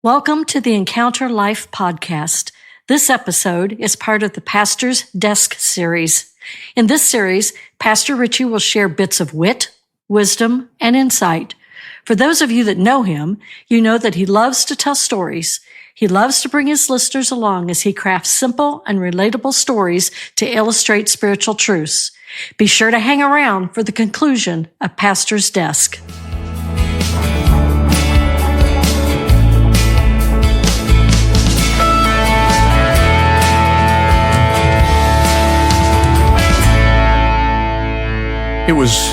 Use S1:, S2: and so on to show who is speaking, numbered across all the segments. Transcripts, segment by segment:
S1: Welcome to the Encounter Life podcast. This episode is part of the Pastor's Desk series. In this series, Pastor Richey will share bits of wit, wisdom, and insight. For those of you that know him, you know that he loves to tell stories. He loves to bring his listeners along as he crafts simple and relatable stories to illustrate spiritual truths. Be sure to hang around for the conclusion of Pastor's Desk.
S2: It was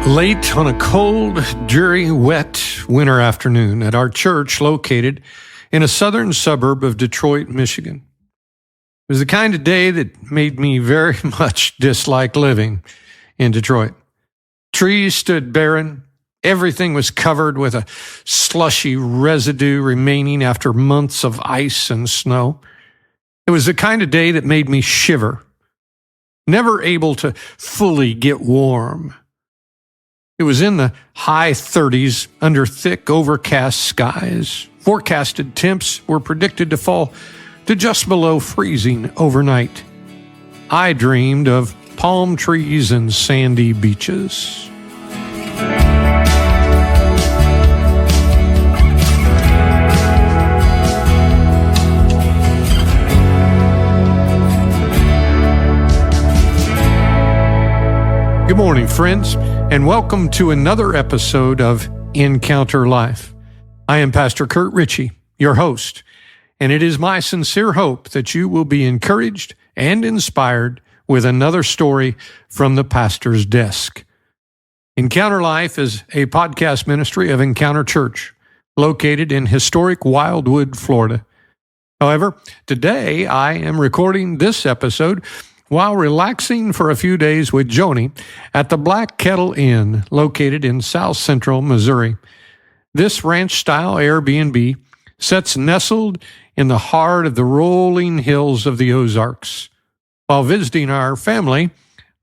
S2: late on a cold, dreary, wet winter afternoon at our church located in a southern suburb of Detroit, Michigan. It was the kind of day that made me very much dislike living in Detroit. Trees stood barren. Everything was covered with a slushy residue remaining after months of ice and snow. It was the kind of day that made me shiver. Never able to fully get warm. It was in the high 30s under thick, overcast skies. Forecasted temps were predicted to fall to just below freezing overnight. I dreamed of palm trees and sandy beaches. Good morning, friends, and welcome to another episode of Encounter Life. I am Pastor Kurt Richey, your host, and it is my sincere hope that you will be encouraged and inspired with another story from the pastor's desk. Encounter Life is a podcast ministry of Encounter Church, located in historic Wildwood, Florida. However, today I am recording this episode while relaxing for a few days with Joni at the Black Kettle Inn, located in South Central Missouri. This ranch-style Airbnb sits nestled in the heart of the rolling hills of the Ozarks. While visiting our family,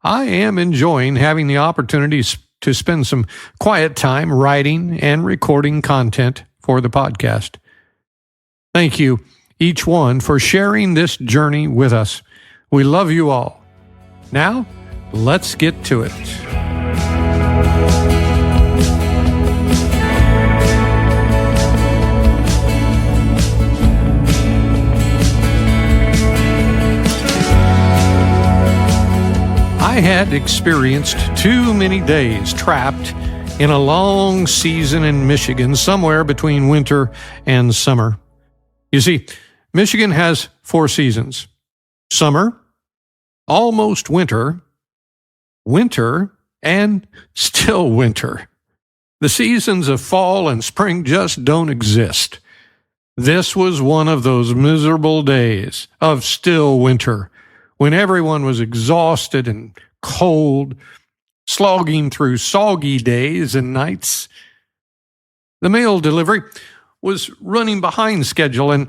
S2: I am enjoying having the opportunity to spend some quiet time writing and recording content for the podcast. Thank you, each one, for sharing this journey with us. We love you all. Now, let's get to it. I had experienced too many days trapped in a long season in Michigan, somewhere between winter and summer. You see, Michigan has 4 seasons. Summer, almost winter, winter, and still winter. The seasons of fall and spring just don't exist. This was one of those miserable days of still winter, when everyone was exhausted and cold, slogging through soggy days and nights. The mail delivery was running behind schedule, and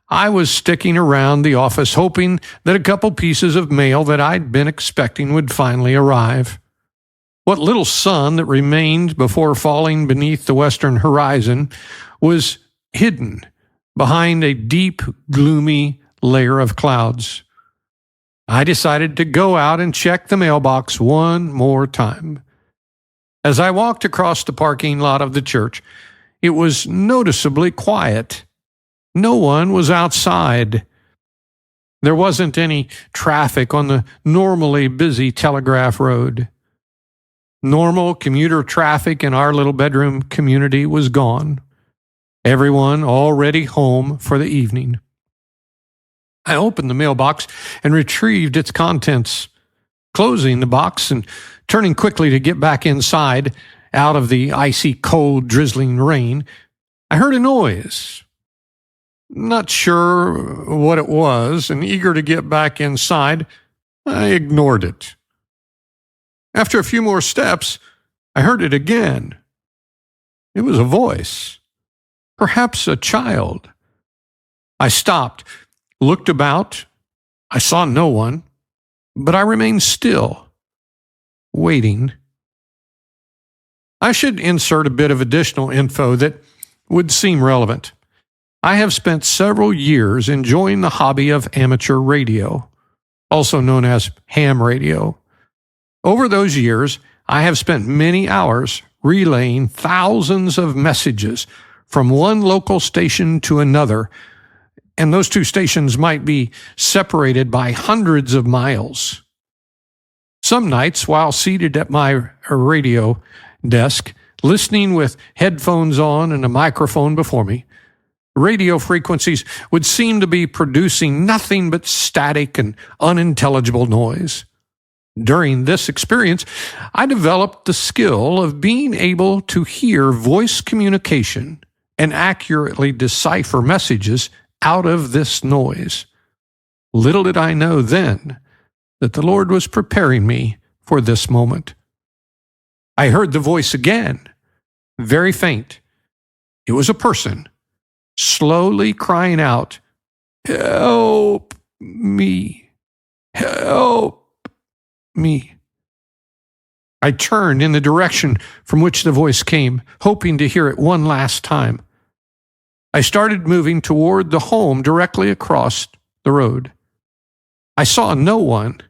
S2: I was sticking around the office hoping that a couple pieces of mail that I'd been expecting would finally arrive. What little sun that remained before falling beneath the western horizon was hidden behind a deep, gloomy layer of clouds. I decided to go out and check the mailbox one more time. As I walked across the parking lot of the church, it was noticeably quiet. No one was outside. There wasn't any traffic on the normally busy Telegraph Road. Normal commuter traffic in our little bedroom community was gone. Everyone already home for the evening. I opened the mailbox and retrieved its contents. Closing the box and turning quickly to get back inside out of the icy cold drizzling rain, I heard a noise. Not sure what it was, and eager to get back inside, I ignored it. After a few more steps, I heard it again. It was a voice, perhaps a child. I stopped, looked about. I saw no one, but I remained still, waiting. I should insert a bit of additional info that would seem relevant. I have spent several years enjoying the hobby of amateur radio, also known as ham radio. Over those years, I have spent many hours relaying thousands of messages from one local station to another, and those two stations might be separated by hundreds of miles. Some nights, while seated at my radio desk, listening with headphones on and a microphone before me, radio frequencies would seem to be producing nothing but static and unintelligible noise. During this experience, I developed the skill of being able to hear voice communication and accurately decipher messages out of this noise. Little did I know then that the Lord was preparing me for this moment. I heard the voice again, very faint. It was a person, slowly crying out, "Help me! Help me!" I turned in the direction from which the voice came, hoping to hear it one last time. I started moving toward the home directly across the road. I saw no one.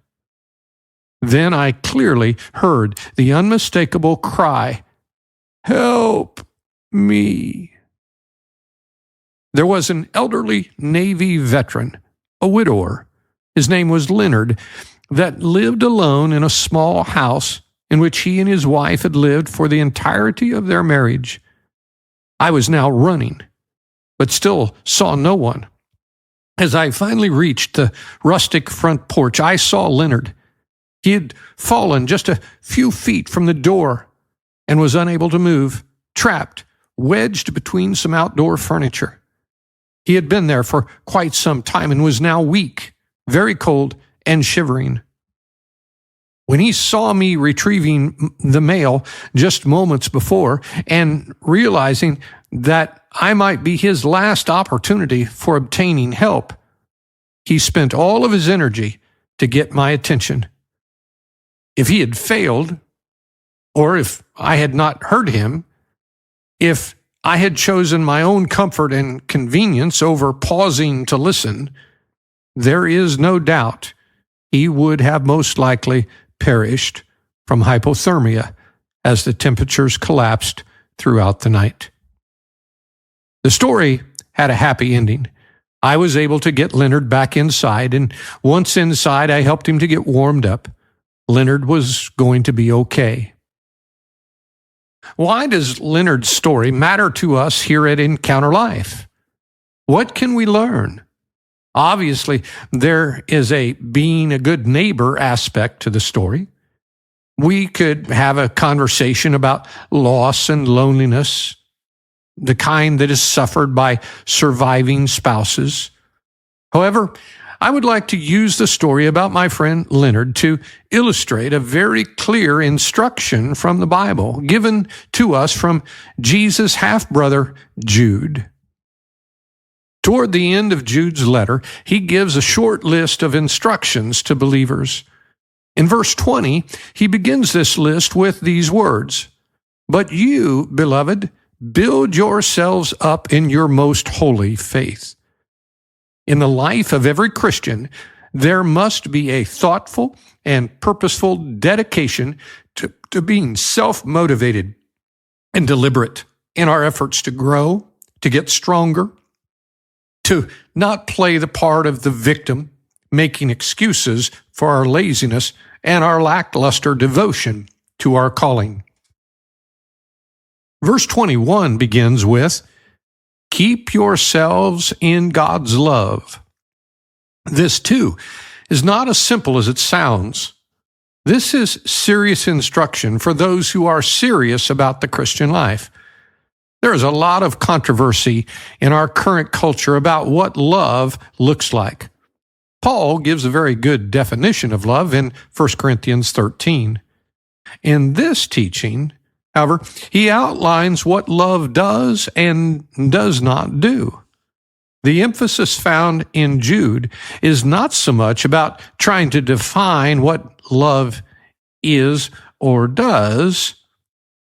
S2: Then I clearly heard the unmistakable cry, "Help me!" There was an elderly Navy veteran, a widower. His name was Leonard, that lived alone in a small house in which he and his wife had lived for the entirety of their marriage. I was now running, but still saw no one. As I finally reached the rustic front porch, I saw Leonard. He had fallen just a few feet from the door and was unable to move, trapped, wedged between some outdoor furniture. He had been there for quite some time and was now weak, very cold, and shivering. When he saw me retrieving the mail just moments before and realizing that I might be his last opportunity for obtaining help, he spent all of his energy to get my attention. If he had failed, or if I had not heard him, if I had chosen my own comfort and convenience over pausing to listen, there is no doubt he would have most likely perished from hypothermia as the temperatures collapsed throughout the night. The story had a happy ending. I was able to get Leonard back inside, and once inside, I helped him to get warmed up. Leonard was going to be okay. Why does Leonard's story matter to us here at Encounter Life? What can we learn? Obviously, there is a being a good neighbor aspect to the story. We could have a conversation about loss and loneliness, the kind that is suffered by surviving spouses. However, I would like to use the story about my friend Leonard to illustrate a very clear instruction from the Bible given to us from Jesus' half-brother, Jude. Toward the end of Jude's letter, he gives a short list of instructions to believers. In verse 20, he begins this list with these words, "But you, beloved, build yourselves up in your most holy faith." In the life of every Christian, there must be a thoughtful and purposeful dedication to being self-motivated and deliberate in our efforts to grow, to get stronger, to not play the part of the victim, making excuses for our laziness and our lackluster devotion to our calling. Verse 21 begins with, "Keep yourselves in God's love." This, too, is not as simple as it sounds. This is serious instruction for those who are serious about the Christian life. There is a lot of controversy in our current culture about what love looks like. Paul gives a very good definition of love in 1 Corinthians 13. In this teaching, however, he outlines what love does and does not do. The emphasis found in Jude is not so much about trying to define what love is or does.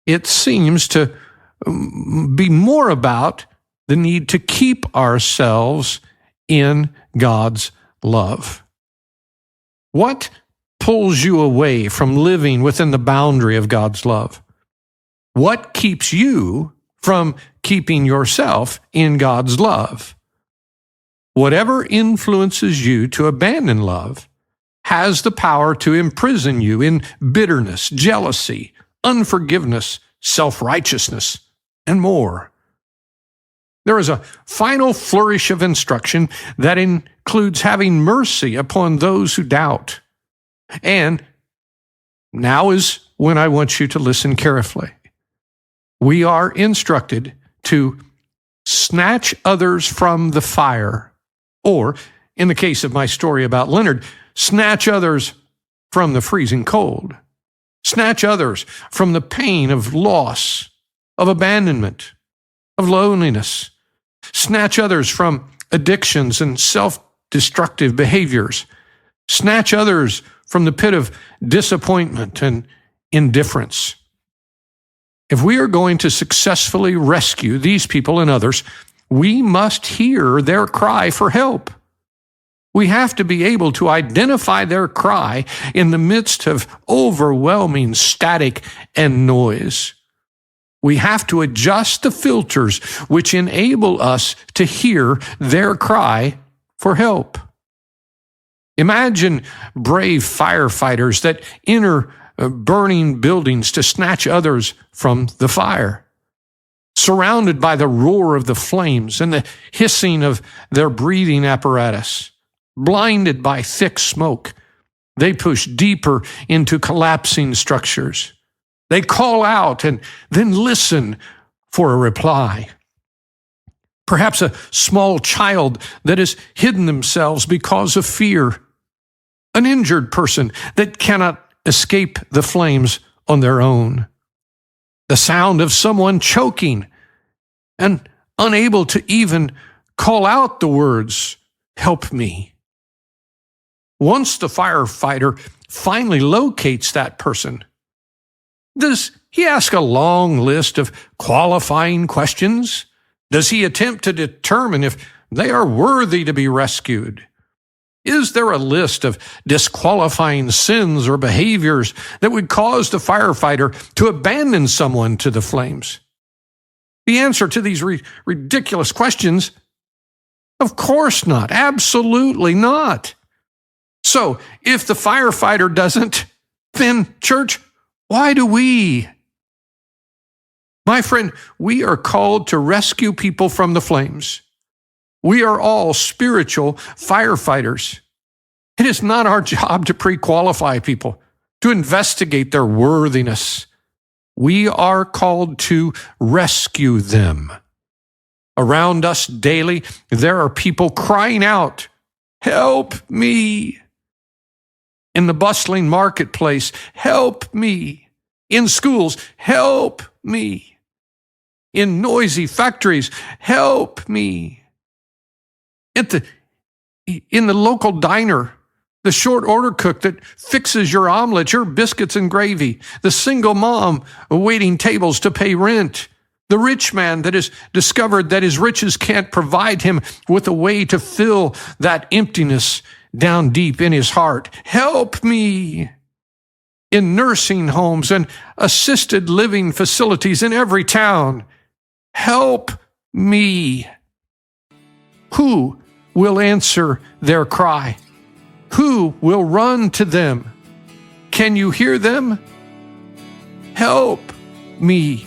S2: It seems to be more about the need to keep ourselves in God's love. What pulls you away from living within the boundary of God's love? What keeps you from keeping yourself in God's love? Whatever influences you to abandon love has the power to imprison you in bitterness, jealousy, unforgiveness, self-righteousness, and more. There is a final flourish of instruction that includes having mercy upon those who doubt. And now is when I want you to listen carefully. We are instructed to snatch others from the fire, or, in the case of my story about Leonard, snatch others from the freezing cold. Snatch others from the pain of loss, of abandonment, of loneliness. Snatch others from addictions and self-destructive behaviors. Snatch others from the pit of disappointment and indifference. If we are going to successfully rescue these people and others, we must hear their cry for help. We have to be able to identify their cry in the midst of overwhelming static and noise. We have to adjust the filters which enable us to hear their cry for help. Imagine brave firefighters that enter burning buildings to snatch others from the fire. Surrounded by the roar of the flames and the hissing of their breathing apparatus, blinded by thick smoke, they push deeper into collapsing structures. They call out and then listen for a reply. Perhaps a small child that has hidden themselves because of fear. An injured person that cannot escape the flames on their own. The sound of someone choking and unable to even call out the words, "Help me." Once the firefighter finally locates that person, does he ask a long list of qualifying questions? Does he attempt to determine if they are worthy to be rescued? Is there a list of disqualifying sins or behaviors that would cause the firefighter to abandon someone to the flames? The answer to these ridiculous questions, of course not. Absolutely not. So, if the firefighter doesn't, then, church, why do we? My friend, we are called to rescue people from the flames. We are all spiritual firefighters. It is not our job to pre-qualify people, to investigate their worthiness. We are called to rescue them. Around us daily, there are people crying out, "Help me!" In the bustling marketplace, "Help me!" In schools, "Help me!" In noisy factories, "Help me!" In the local diner, the short order cook that fixes your omelet, your biscuits and gravy, the single mom waiting tables to pay rent, the rich man that has discovered that his riches can't provide him with a way to fill that emptiness down deep in his heart. Help me! In nursing homes and assisted living facilities in every town, help me! Who will answer their cry? Who will run to them? Can you hear them? Help me.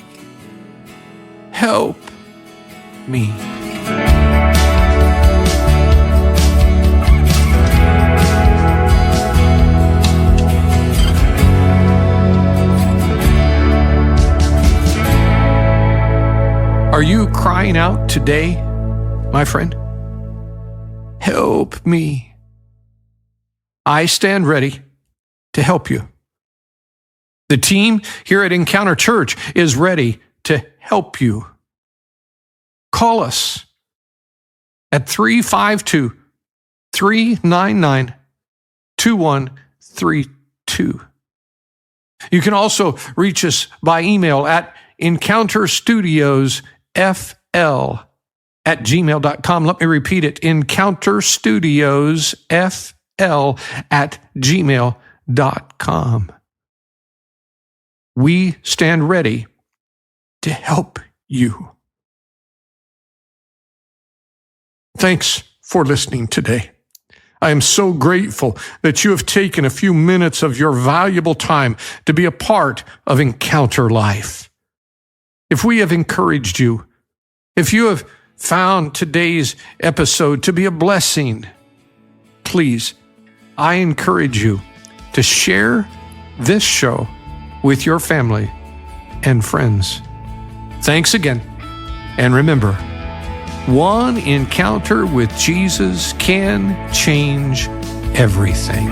S2: Help me. Are you crying out today, my friend? Help me. I stand ready to help you. The team here at Encounter Church is ready to help you. Call us at 352-399-2132. You can also reach us by email at encounterstudiosfl @gmail.com. Let me repeat it, encounterstudiosfl@gmail.com. We stand ready to help you. Thanks for listening today. I am so grateful that you have taken a few minutes of your valuable time to be a part of Encounter Life. If we have encouraged you, if you have found today's episode to be a blessing, please, I encourage you to share this show with your family and friends. Thanks again. And remember, one encounter with Jesus can change everything.